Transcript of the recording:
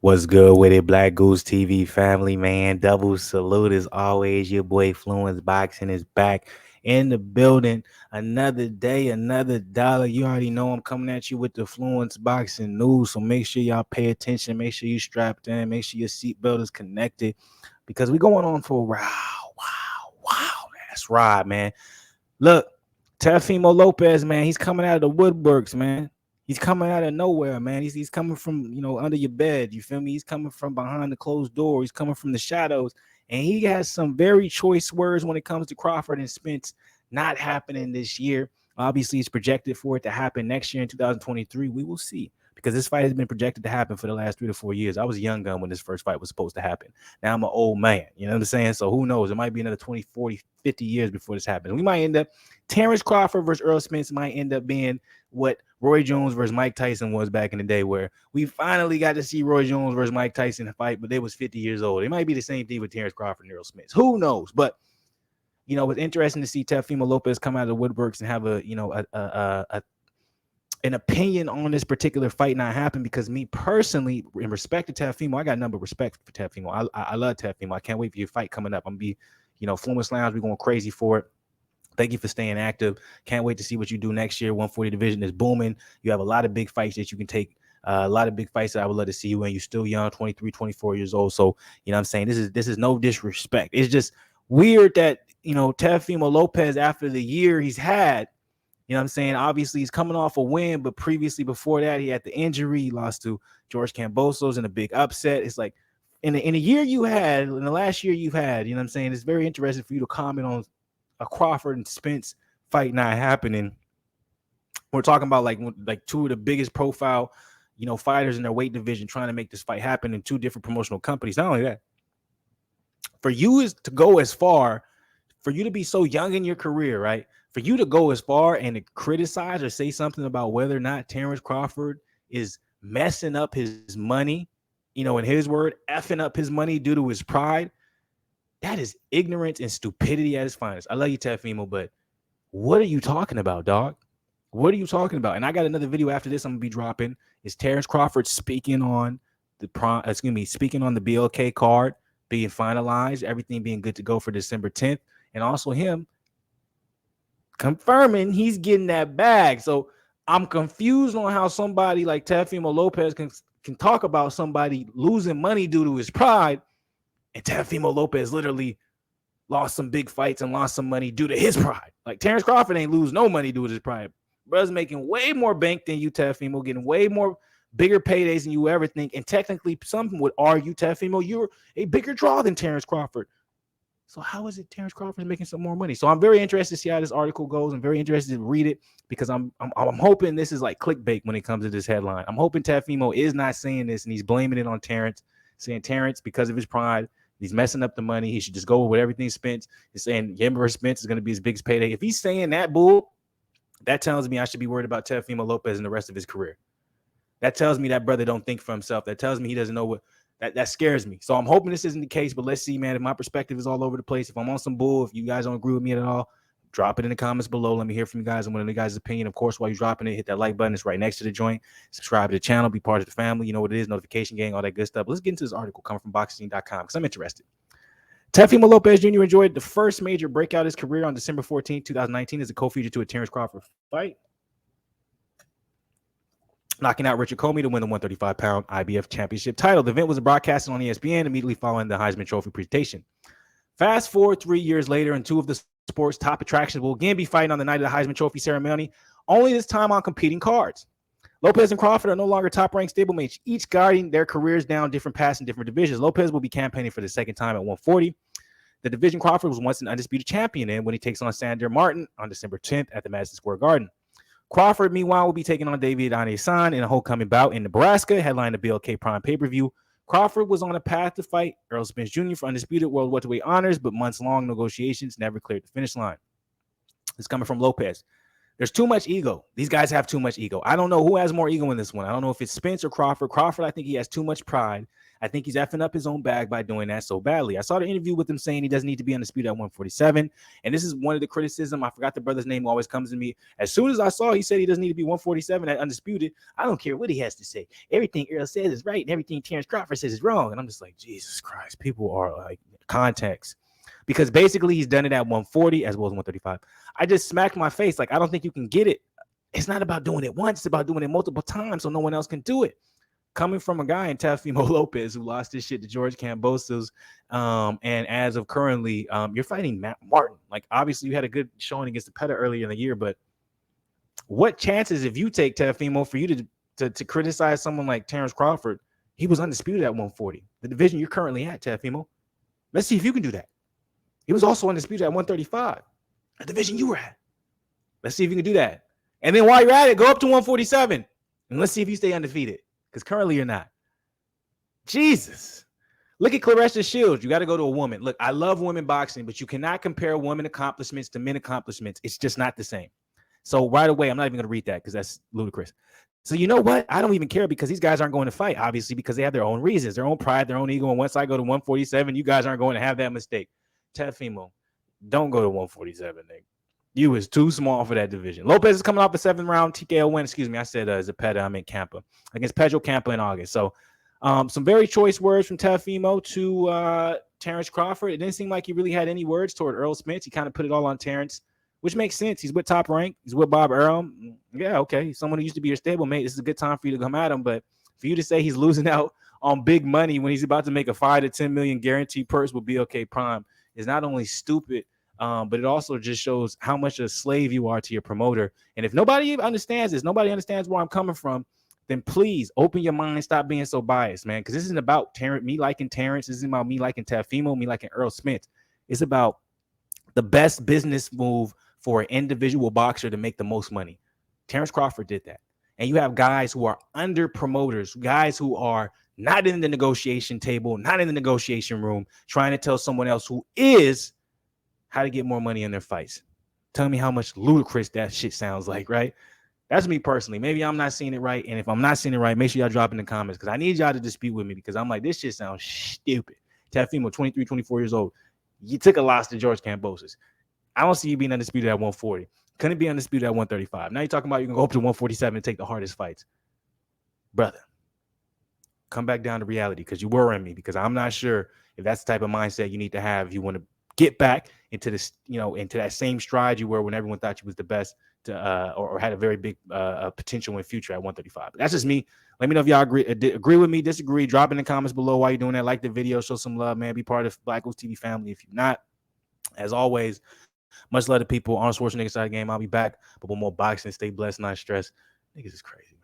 What's good with it, Black Goose TV family, man? Double salute as always. Your boy Fluence Boxing is back in the building. Another day, another dollar. You already know I'm coming at you with the Fluence Boxing news. So make sure y'all pay attention. Make sure you strapped in. Make sure your seatbelt is connected because we're going on for a wow. That's right, man. Look, Teofimo Lopez, man, he's coming out of the woodworks, man. He's coming out of nowhere, man. He's coming from, under your bed. You feel me? He's coming from behind the closed door. He's coming from the shadows. And he has some very choice words when it comes to Crawford and Spence not happening this year. Obviously, it's projected for it to happen next year in 2023. We will see. Because this fight has been projected to happen for the last 3 to 4 years. I was a young gun when this first fight was supposed to happen. Now I'm an old man. You know what I'm saying? So who knows? It might be another 20, 40, 50 years before this happens. We might end up, Terence Crawford versus Errol Spence might end up being what Roy Jones versus Mike Tyson was back in the day, where we finally got to see Roy Jones versus Mike Tyson fight, but they was 50 years old. It might be the same thing with Terence Crawford and Errol Spence. Who knows? But it's interesting to see Teofimo Lopez come out of the woodworks and have an opinion on this particular fight not happen, because me personally, in respect to Teofimo, I got number respect for Teofimo. I love Teofimo. I can't wait for your fight coming up. I'm going to be, Fluence Lounge, we're going crazy for it. Thank you for staying active. Can't wait to see what you do next year. 140 division is booming. You have a lot of big fights that you can take. A lot of big fights that I would love to see you in. You're still young, 23, 24 years old. So, what I'm saying? This is no disrespect. It's just weird that, Teofimo Lopez, after the year he's had, what I'm saying? Obviously, he's coming off a win, but previously before that, he had the injury. He lost to George Kambosos in a big upset. It's like in a year you had, in the last year you've had, what I'm saying? It's very interesting for you to comment on a Crawford and Spence fight not happening. We're talking about like two of the biggest profile, fighters in their weight division trying to make this fight happen in two different promotional companies. Not only that, for you to go as far, for you to be so young in your career, right? For you to go as far and to criticize or say something about whether or not Terence Crawford is messing up his money, in his word, effing up his money due to his pride, that is ignorance and stupidity at its finest. I love you, Teofimo, but what are you talking about, dog? What are you talking about? And I got another video after this I'm going to be dropping. It's Terence Crawford speaking on the BLK card being finalized, everything being good to go for December 10th, and also him confirming he's getting that bag. So I'm confused on how somebody like Teofimo Lopez can talk about somebody losing money due to his pride, and Teofimo Lopez literally lost some big fights and lost some money due to his pride. Like Terence Crawford ain't lose no money due to his pride. Bro's making way more bank than you, Teofimo, getting way more bigger paydays than you ever think. And technically, some would argue, Teofimo, you're a bigger draw than Terence Crawford. So how is it Terence Crawford is making some more money? So I'm very interested to see how this article goes. I'm very interested to read it, because I'm hoping this is like clickbait when it comes to this headline. I'm hoping Teofimo is not saying this and he's blaming it on Terence, saying Terence, because of his pride, he's messing up the money. He should just go with everything Spence. He's saying Yember Spence is going to be his biggest payday. If he's saying that bull, that tells me I should be worried about Teofimo Lopez and the rest of his career. That tells me that brother don't think for himself. That tells me he doesn't know what. That scares me. So I'm hoping this isn't the case, but let's see, man. If my perspective is all over the place, if I'm on some bull, if you guys don't agree with me at all, drop it in the comments below. Let me hear from you guys and what you guys' opinion. Of course, while you're dropping it, hit that like button. It's right next to the joint. Subscribe to the channel. Be part of the family. You know what it is. Notification gang, all that good stuff. Let's get into this article coming from boxing.com because I'm interested. Teofimo Lopez Jr. enjoyed the first major breakout of his career on December 14, 2019 as a co-feature to a Terence Crawford fight, knocking out Richard Comey to win the 135-pound IBF championship title. The event was broadcasted on ESPN immediately following the Heisman Trophy presentation. Fast forward 3 years later, and two of the sport's top attractions will again be fighting on the night of the Heisman Trophy ceremony, only this time on competing cards. Lopez and Crawford are no longer top-ranked stablemates, each guiding their careers down different paths in different divisions. Lopez will be campaigning for the second time at 140. The division Crawford was once an undisputed champion in when he takes on Sandor Martin on December 10th at the Madison Square Garden. Crawford, meanwhile, will be taking on David Anesan in a homecoming bout in Nebraska, headline the BLK Prime pay-per-view. Crawford was on a path to fight Errol Spence Jr. for undisputed world welterweight honors, but months-long negotiations never cleared the finish line. It's coming from Lopez. There's too much ego. These guys have too much ego. I don't know who has more ego in this one. I don't know if it's Spence or Crawford. Crawford, I think he has too much pride. I think he's effing up his own bag by doing that so badly. I saw the interview with him saying he doesn't need to be undisputed at 147. And this is one of the criticism. I forgot the brother's name, always comes to me. As soon as I saw he said he doesn't need to be 147 at undisputed, I don't care what he has to say. Everything Errol says is right, and everything Terence Crawford says is wrong. And I'm just like, Jesus Christ, people are like, context. Because basically he's done it at 140 as well as 135. I just smacked my face. Like, I don't think you can get it. It's not about doing it once. It's about doing it multiple times so no one else can do it. Coming from a guy in Teofimo Lopez who lost his shit to George Kambosos, and as of currently, you're fighting Matt Martin. Like, obviously you had a good showing against the Peta earlier in the year, but what chances if you take Teofimo for you to criticize someone like Terence Crawford? He was undisputed at 140, the division you're currently at, Teofimo. Let's see if you can do that. He was also undisputed at 135, the division you were at. Let's see if you can do that. And then while you're at it, go up to 147, and let's see if you stay undefeated, because currently you're not. Jesus. Look at Claressa Shields. You got to go to a woman. Look, I love women boxing, but you cannot compare women accomplishments to men accomplishments. It's just not the same. So right away, I'm not even going to read that because that's ludicrous. So you know what? I don't even care because these guys aren't going to fight, obviously, because they have their own reasons, their own pride, their own ego. And once I go to 147, you guys aren't going to have that mistake. Teofimo, don't go to 147, Nick. You is too small for that division. Lopez is coming off a 7-round TKO win. Excuse me, I said Zepeda. I meant Campa against Pedro Campa in August. So some very choice words from Teofimo to Terence Crawford. It didn't seem like he really had any words toward Errol Spence. He kind of put it all on Terence, which makes sense. He's with Top Rank. He's with Bob Errol. Yeah, okay. Someone who used to be your stablemate. This is a good time for you to come at him. But for you to say he's losing out on big money when he's about to make a $5 to $10 million guaranteed purse with BLK Prime is not only stupid, but it also just shows how much a slave you are to your promoter. And if nobody understands this, nobody understands where I'm coming from, then please open your mind. Stop being so biased, man. Because this isn't about me liking Terence. This isn't about me liking Teofimo, me liking Errol Spence. It's about the best business move for an individual boxer to make the most money. Terence Crawford did that. And you have guys who are under promoters, guys who are not in the negotiation table, not in the negotiation room, trying to tell someone else who is how to get more money in their fights. Tell me how much ludicrous that shit sounds like, right? That's me personally. Maybe I'm not seeing it right. And if I'm not seeing it right, make sure y'all drop in the comments because I need y'all to dispute with me because I'm like, this shit sounds stupid. Teofimo, 23, 24 years old. You took a loss to George Kambosos. I don't see you being undisputed at 140. Couldn't be undisputed at 135. Now you're talking about you can go up to 147 and take the hardest fights. Brother, come back down to reality because you worrying me because I'm not sure if that's the type of mindset you need to have if you want to get back into this, into that same stride you were when everyone thought you was the best or had a very big potential in future at 135. But that's just me. Let me know if y'all agree with me, disagree. Drop in the comments below while you're doing that. Like the video, show some love, man. Be part of BlakGooseTV family if you're not. As always, much love to people. Arnold Schwarzenegger side of the game. I'll be back, but with more boxing. Stay blessed, not stressed. Niggas is crazy.